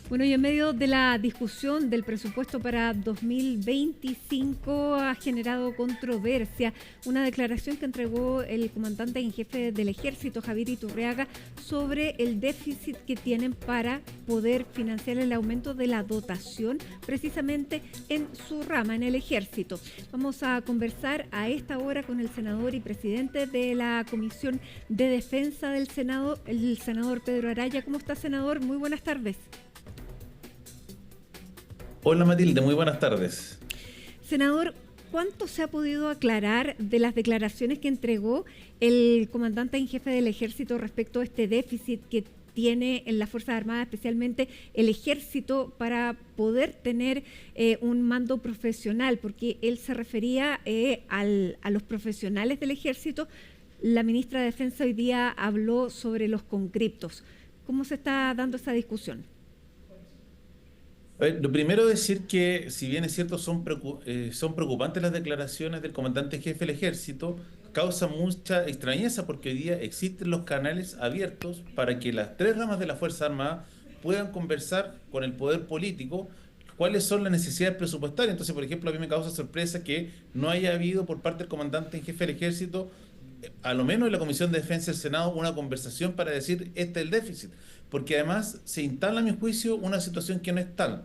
Bueno, y en medio de la discusión del presupuesto para 2025 ha generado controversia una declaración que entregó el comandante en jefe del Ejército, Javier Iturriaga, sobre el déficit que tienen para poder financiar el aumento de la dotación precisamente en su rama, en el Ejército. Vamos a conversar a esta hora con el senador y presidente de la Comisión de Defensa del Senado, el senador Pedro Araya. ¿Cómo está, senador? Muy buenas tardes. Hola Matilde, muy buenas tardes. Senador, ¿cuánto se ha podido aclarar de las declaraciones que entregó el comandante en jefe del Ejército respecto a este déficit que tiene en las Fuerzas Armadas, especialmente el Ejército, para poder tener un mando profesional? Porque él se refería a los profesionales del Ejército. La ministra de Defensa hoy día habló sobre los conscriptos. ¿Cómo se está dando esa discusión? Lo primero es decir que, si bien es cierto, son preocupantes las declaraciones del comandante jefe del Ejército, causa mucha extrañeza porque hoy día existen los canales abiertos para que las tres ramas de la Fuerza Armada puedan conversar con el poder político cuáles son las necesidades presupuestarias. Entonces, por ejemplo, a mí me causa sorpresa que no haya habido por parte del comandante en jefe del Ejército, a lo menos en la Comisión de Defensa del Senado, una conversación para decir este es el déficit, porque además se instala, a mi juicio, una situación que no es tal,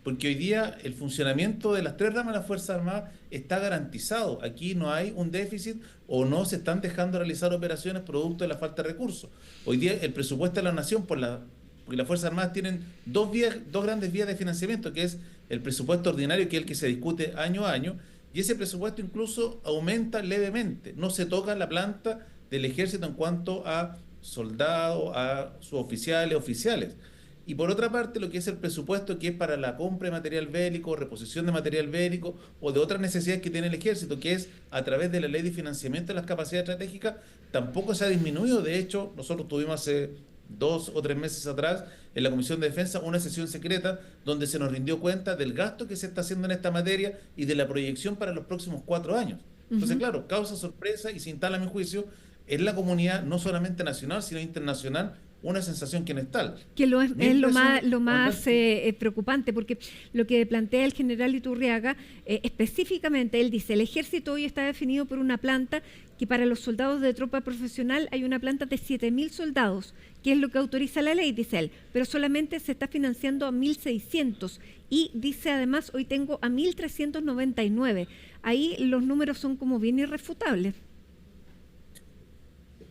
porque hoy día el funcionamiento de las tres ramas de las Fuerzas Armadas está garantizado. Aquí no hay un déficit o no se están dejando realizar operaciones producto de la falta de recursos. Hoy día el presupuesto de la Nación, porque las Fuerzas Armadas tienen dos grandes vías de financiamiento, que es el presupuesto ordinario, que es el que se discute año a año, y ese presupuesto incluso aumenta levemente. No se toca la planta del Ejército en cuanto a soldados, a suboficiales, oficiales. Y por otra parte, lo que es el presupuesto, que es para la compra de material bélico, reposición de material bélico o de otras necesidades que tiene el Ejército, que es a través de la ley de financiamiento de las capacidades estratégicas, tampoco se ha disminuido. De hecho, nosotros tuvimos hace 2 o 3 meses atrás en la Comisión de Defensa una sesión secreta donde se nos rindió cuenta del gasto que se está haciendo en esta materia y de la proyección para los próximos 4 años. Entonces, claro, causa sorpresa y se instala, a mi juicio, en la comunidad no solamente nacional, sino internacional, una sensación que no es tal. Que es lo más preocupante, porque lo que plantea el general Iturriaga, específicamente, él dice, el Ejército hoy está definido por una planta que para los soldados de tropa profesional hay una planta de 7.000 soldados, que es lo que autoriza la ley, dice él, pero solamente se está financiando a 1.600 y dice además, hoy tengo a 1.399. Ahí los números son como bien irrefutables.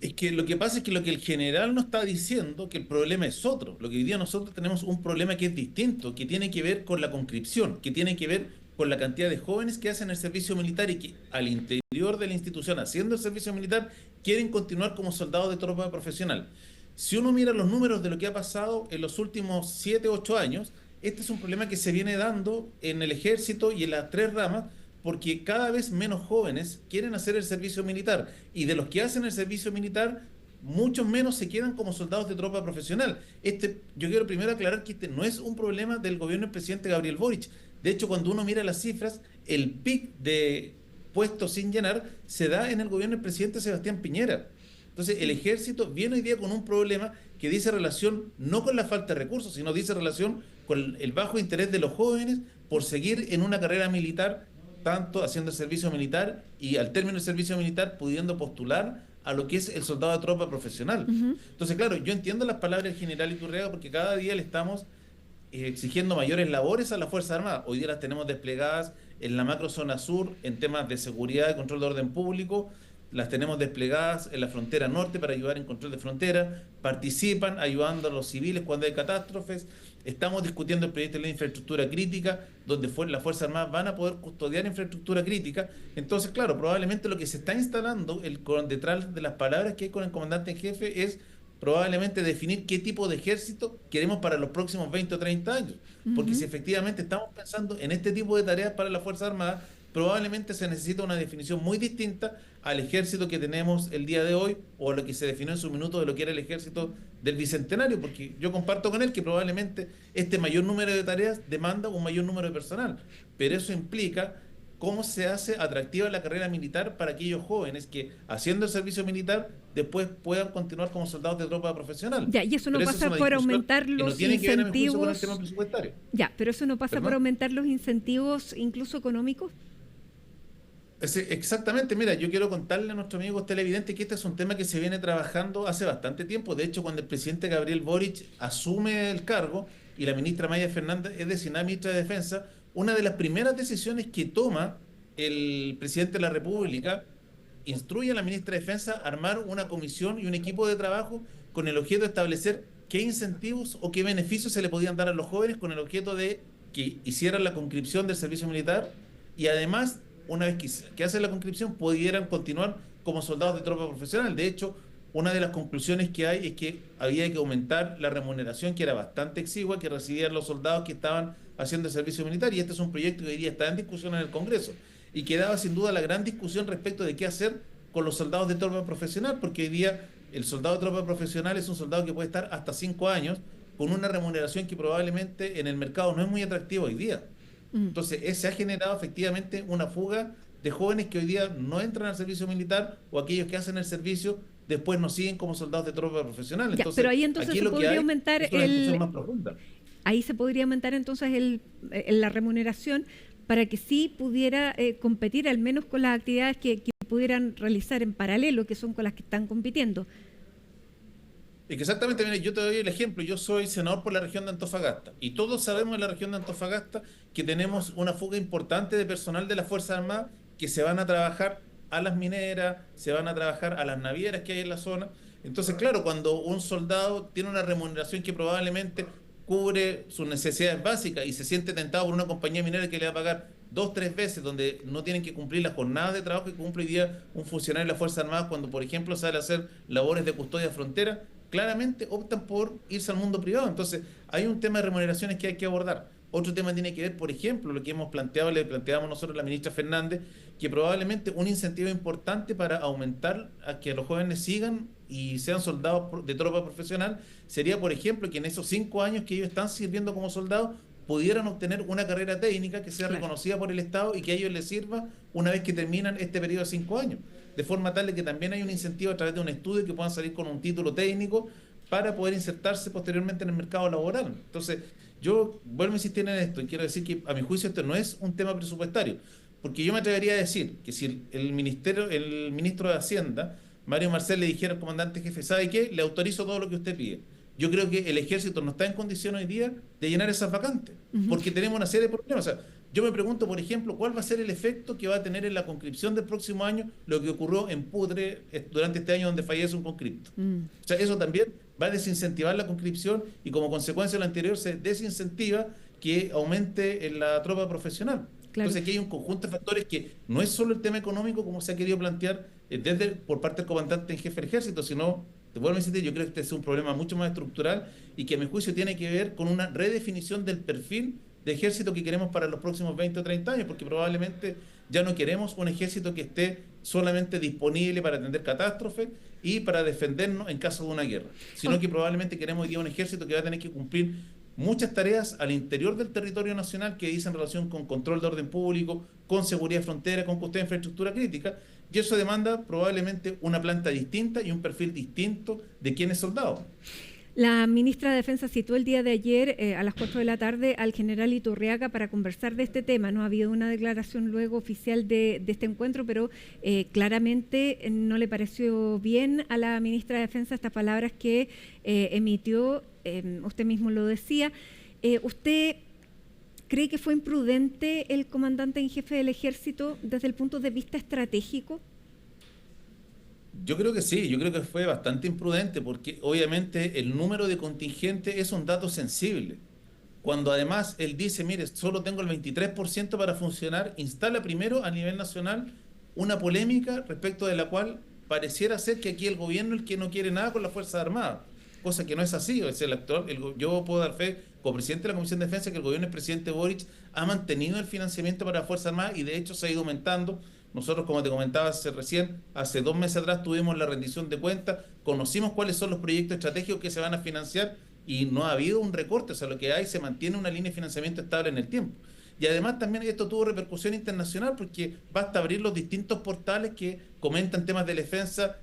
Es que lo que pasa es que lo que el general nos está diciendo, que el problema es otro. Lo que hoy día nosotros tenemos un problema que es distinto, que tiene que ver con la conscripción, que tiene que ver con la cantidad de jóvenes que hacen el servicio militar y que al interior de la institución, haciendo el servicio militar, quieren continuar como soldados de tropa profesional. Si uno mira los números de lo que ha pasado en los últimos 7, 8 años, este es un problema que se viene dando en el Ejército y en las tres ramas, porque cada vez menos jóvenes quieren hacer el servicio militar y de los que hacen el servicio militar, muchos menos se quedan como soldados de tropa profesional. Yo quiero primero aclarar que este no es un problema del gobierno del presidente Gabriel Boric. De hecho, cuando uno mira las cifras, el pic de puestos sin llenar se da en el gobierno del presidente Sebastián Piñera. Entonces, el Ejército viene hoy día con un problema que dice relación no con la falta de recursos, sino dice relación con el bajo interés de los jóvenes por seguir en una carrera militar, tanto haciendo el servicio militar y al término del servicio militar pudiendo postular a lo que es el soldado de tropa profesional. Entonces, claro, yo entiendo las palabras del general Iturriaga porque cada día le estamos exigiendo mayores labores a las Fuerzas Armadas. Hoy día las tenemos desplegadas en la macrozona sur en temas de seguridad y control de orden público, las tenemos desplegadas en la frontera norte para ayudar en control de frontera, participan ayudando a los civiles cuando hay catástrofes. Estamos discutiendo el proyecto de ley de infraestructura crítica, donde las Fuerzas Armadas van a poder custodiar infraestructura crítica. Entonces, claro, probablemente lo que se está instalando detrás de las palabras que hay con el comandante en jefe es probablemente definir qué tipo de ejército queremos para los próximos 20 o 30 años. Porque si efectivamente estamos pensando en este tipo de tareas para las Fuerzas Armadas, probablemente se necesita una definición muy distinta al ejército que tenemos el día de hoy o a lo que se definió en su minuto de lo que era el ejército del Bicentenario, porque yo comparto con él que probablemente este mayor número de tareas demanda un mayor número de personal, pero eso implica cómo se hace atractiva la carrera militar para aquellos jóvenes que, haciendo el servicio militar, después puedan continuar como soldados de tropa profesional. Ya, y eso no Pero esa pasa es una por discusión aumentar que no los tiene que ver, a mi juicio, con el incentivos. tema presupuestario. Ya, pero eso no pasa por ¿Perdón? aumentar los incentivos, incluso económicos. Exactamente, mira, yo quiero contarle a nuestros amigos televidentes que este es un tema que se viene trabajando hace bastante tiempo. De hecho, cuando el presidente Gabriel Boric asume el cargo y la ministra Maya Fernández es designada ministra de Defensa, una de las primeras decisiones que toma el presidente de la República, instruye a la ministra de Defensa a armar una comisión y un equipo de trabajo con el objeto de establecer qué incentivos o qué beneficios se le podían dar a los jóvenes con el objeto de que hicieran la conscripción del servicio militar y además, una vez que hacen la conscripción, pudieran continuar como soldados de tropa profesional. De hecho, una de las conclusiones que hay es que había que aumentar la remuneración, que era bastante exigua, que recibían los soldados que estaban haciendo el servicio militar, y este es un proyecto que hoy día está en discusión en el Congreso, y que daba sin duda la gran discusión respecto de qué hacer con los soldados de tropa profesional, porque hoy día el soldado de tropa profesional es un soldado que puede estar hasta 5 años con una remuneración que probablemente en el mercado no es muy atractiva hoy día. Entonces, se ha generado efectivamente una fuga de jóvenes que hoy día no entran al servicio militar, o aquellos que hacen el servicio después no siguen como soldados de tropa profesional. Ya, Entonces, pero ahí entonces aquí se lo que podría hay aumentar es una discusión más profunda. ahí se podría aumentar entonces la remuneración para que sí pudiera competir al menos con las actividades que pudieran realizar en paralelo, que son con las que están compitiendo. Es que exactamente, mire, yo te doy el ejemplo, yo soy senador por la región de Antofagasta y todos sabemos en la región de Antofagasta que tenemos una fuga importante de personal de las Fuerzas Armadas que se van a trabajar a las mineras, se van a trabajar a las navieras que hay en la zona. Entonces, claro, cuando un soldado tiene una remuneración que probablemente cubre sus necesidades básicas y se siente tentado por una compañía minera que le va a pagar 2, 3 veces, donde no tienen que cumplir las jornadas de trabajo que cumple hoy día un funcionario de las Fuerzas Armadas cuando, por ejemplo, sale a hacer labores de custodia frontera, claramente optan por irse al mundo privado. Entonces, hay un tema de remuneraciones que hay que abordar. Otro tema tiene que ver, por ejemplo, lo que hemos planteado, le planteamos nosotros a la ministra Fernández, que probablemente un incentivo importante para aumentar a que los jóvenes sigan y sean soldados de tropa profesional sería, por ejemplo, que en esos 5 años que ellos están sirviendo como soldados pudieran obtener una carrera técnica que sea reconocida por el Estado y que a ellos les sirva una vez que terminan este periodo de 5 años. De forma tal de que también hay un incentivo a través de un estudio que puedan salir con un título técnico para poder insertarse posteriormente en el mercado laboral. Entonces, yo vuelvo a insistir en esto y quiero decir que a mi juicio esto no es un tema presupuestario, porque yo me atrevería a decir que si el ministro de Hacienda, Mario Marcel, le dijera al comandante jefe, ¿sabe qué? Le autorizo todo lo que usted pide. Yo creo que el ejército no está en condición hoy día de llenar esas vacantes, porque tenemos una serie de problemas. O sea, yo me pregunto, por ejemplo, cuál va a ser el efecto que va a tener en la conscripción del próximo año lo que ocurrió en Putre durante este año donde fallece un conscripto. O sea, eso también va a desincentivar la conscripción y como consecuencia de lo anterior se desincentiva que aumente en la tropa profesional. Claro. Entonces aquí hay un conjunto de factores que no es solo el tema económico como se ha querido plantear por parte del comandante en jefe del ejército, sino, te vuelvo a insistir, yo creo que este es un problema mucho más estructural y que a mi juicio tiene que ver con una redefinición del perfil de ejército que queremos para los próximos 20 o 30 años, porque probablemente ya no queremos un ejército que esté solamente disponible para atender catástrofes y para defendernos en caso de una guerra, sino que probablemente queremos hoy día un ejército que va a tener que cumplir muchas tareas al interior del territorio nacional que dicen relación con control de orden público, con seguridad de frontera, con custodia de infraestructura crítica, y eso demanda probablemente una planta distinta y un perfil distinto de quién es soldado. La ministra de Defensa citó el día de ayer a las 4 de la tarde al general Iturriaga para conversar de este tema. No ha habido una declaración luego oficial de este encuentro, pero claramente no le pareció bien a la ministra de Defensa estas palabras que emitió, usted mismo lo decía. ¿Usted cree que fue imprudente el comandante en jefe del ejército desde el punto de vista estratégico? Yo creo que sí, yo creo que fue bastante imprudente porque obviamente el número de contingentes es un dato sensible. Cuando además él dice, mire, solo tengo el 23% para funcionar, instala primero a nivel nacional una polémica respecto de la cual pareciera ser que aquí el gobierno es el que no quiere nada con las Fuerzas Armadas, cosa que no es así. Es el actual, yo puedo dar fe como presidente de la Comisión de Defensa que el gobierno del presidente Boric ha mantenido el financiamiento para las Fuerzas Armadas y de hecho se ha ido aumentando. Nosotros, como te comentaba hace 2 meses atrás, tuvimos la rendición de cuentas, conocimos cuáles son los proyectos estratégicos que se van a financiar y no ha habido un recorte, o sea, lo que hay se mantiene una línea de financiamiento estable en el tiempo. Y además también esto tuvo repercusión internacional porque basta abrir los distintos portales que comentan temas de defensa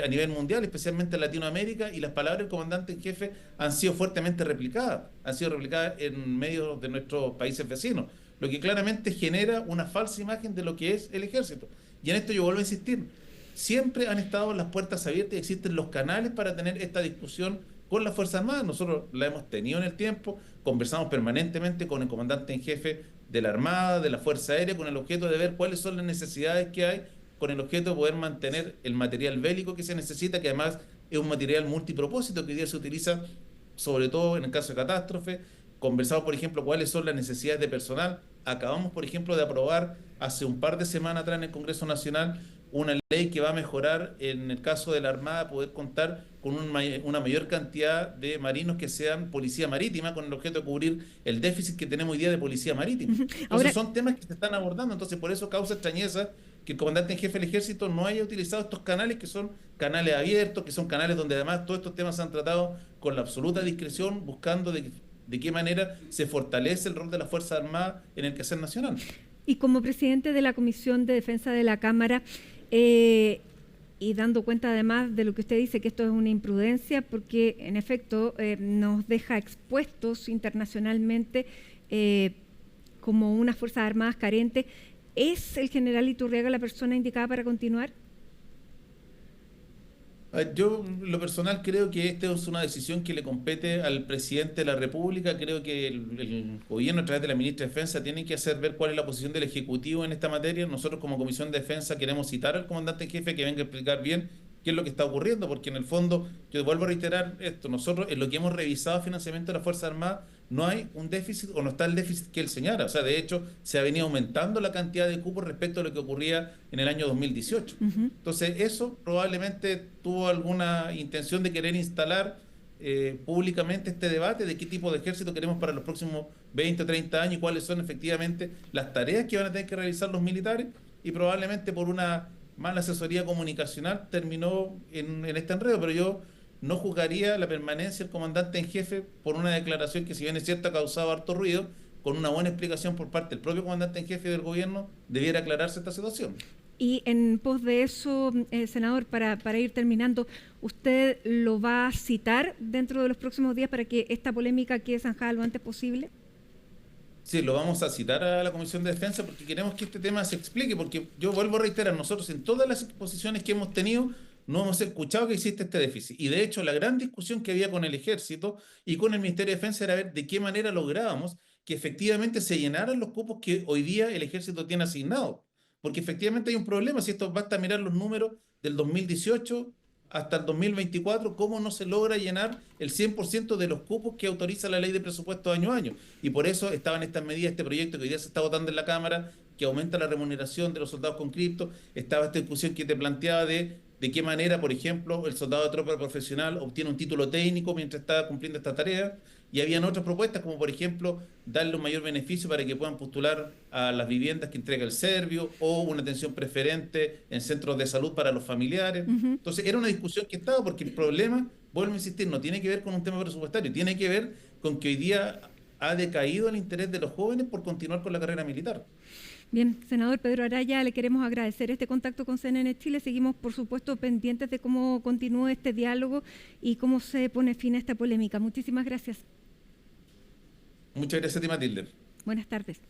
a nivel mundial, especialmente en Latinoamérica, y las palabras del comandante en jefe han sido fuertemente replicadas, han sido replicadas en medios de nuestros países vecinos, lo que claramente genera una falsa imagen de lo que es el ejército. Y en esto yo vuelvo a insistir, siempre han estado las puertas abiertas y existen los canales para tener esta discusión con las Fuerzas Armadas. Nosotros la hemos tenido en el tiempo, conversamos permanentemente con el comandante en jefe de la Armada, de la Fuerza Aérea, con el objeto de ver cuáles son las necesidades que hay, con el objeto de poder mantener el material bélico que se necesita, que además es un material multipropósito que hoy día se utiliza sobre todo en el caso de catástrofe. Conversamos, por ejemplo, cuáles son las necesidades de personal. Acabamos, por ejemplo, de aprobar hace un par de semanas atrás en el Congreso Nacional una ley que va a mejorar, en el caso de la Armada, poder contar con una mayor cantidad de marinos que sean policía marítima, con el objeto de cubrir el déficit que tenemos hoy día de policía marítima. Entonces Ahora, son temas que se están abordando, entonces por eso causa extrañeza que el comandante en jefe del ejército no haya utilizado estos canales, que son canales abiertos, que son canales donde además todos estos temas se han tratado con la absoluta discreción, buscando de qué manera se fortalece el rol de las Fuerzas Armadas en el quehacer nacional. y como presidente de la Comisión de Defensa de la Cámara, y dando cuenta además de lo que usted dice, que esto es una imprudencia, porque en efecto nos deja expuestos internacionalmente como unas Fuerzas Armadas carentes, ¿es el general Iturriaga la persona indicada para continuar? Yo, en lo personal, creo que esta es una decisión que le compete al presidente de la República. Creo que el gobierno, a través de la ministra de Defensa, tiene que hacer ver cuál es la posición del Ejecutivo en esta materia. Nosotros, como Comisión de Defensa, queremos citar al comandante en jefe que venga a explicar bien qué es lo que está ocurriendo, porque en el fondo, yo vuelvo a reiterar esto, nosotros en lo que hemos revisado financiamiento de las Fuerzas Armadas, no hay un déficit o no está el déficit que él señala. O sea, de hecho, se ha venido aumentando la cantidad de cupos respecto a lo que ocurría en el año 2018. Entonces, eso probablemente tuvo alguna intención de querer instalar públicamente este debate de qué tipo de ejército queremos para los próximos 20 o 30 años y cuáles son efectivamente las tareas que van a tener que realizar los militares, y probablemente por una mala asesoría comunicacional terminó en este enredo, pero yo no juzgaría la permanencia del comandante en jefe por una declaración que, si bien es cierto, ha causado harto ruido. Con una buena explicación por parte del propio comandante en jefe del gobierno, debiera aclararse esta situación. Y en pos de eso, senador, para ir terminando, ¿usted lo va a citar dentro de los próximos días para que esta polémica quede zanjada lo antes posible? Sí, lo vamos a citar a la Comisión de Defensa porque queremos que este tema se explique, porque yo vuelvo a reiterar, nosotros en todas las exposiciones que hemos tenido no hemos escuchado que existe este déficit. Y de hecho, la gran discusión que había con el Ejército y con el Ministerio de Defensa era ver de qué manera lográbamos que efectivamente se llenaran los cupos que hoy día el Ejército tiene asignados. Porque efectivamente hay un problema, si esto basta mirar los números del 2018 hasta el 2024, cómo no se logra llenar el 100% de los cupos que autoriza la ley de presupuesto año a año. Y por eso estaban estas medidas, este proyecto que hoy día se está votando en la Cámara, que aumenta la remuneración de los soldados conscriptos. Estaba esta discusión que te planteaba de qué manera, por ejemplo, el soldado de tropa profesional obtiene un título técnico mientras está cumpliendo esta tarea. Y habían otras propuestas, como por ejemplo, darle un mayor beneficio para que puedan postular a las viviendas que entrega el Servio, o una atención preferente en centros de salud para los familiares. Entonces, era una discusión que estaba, porque el problema, vuelvo a insistir, no tiene que ver con un tema presupuestario, tiene que ver con que hoy día ha decaído el interés de los jóvenes por continuar con la carrera militar. Bien, senador Pedro Araya, le queremos agradecer este contacto con CNN Chile. Seguimos, por supuesto, pendientes de cómo continúe este diálogo y cómo se pone fin a esta polémica. Muchísimas gracias. Muchas gracias a ti, Matilde. Buenas tardes.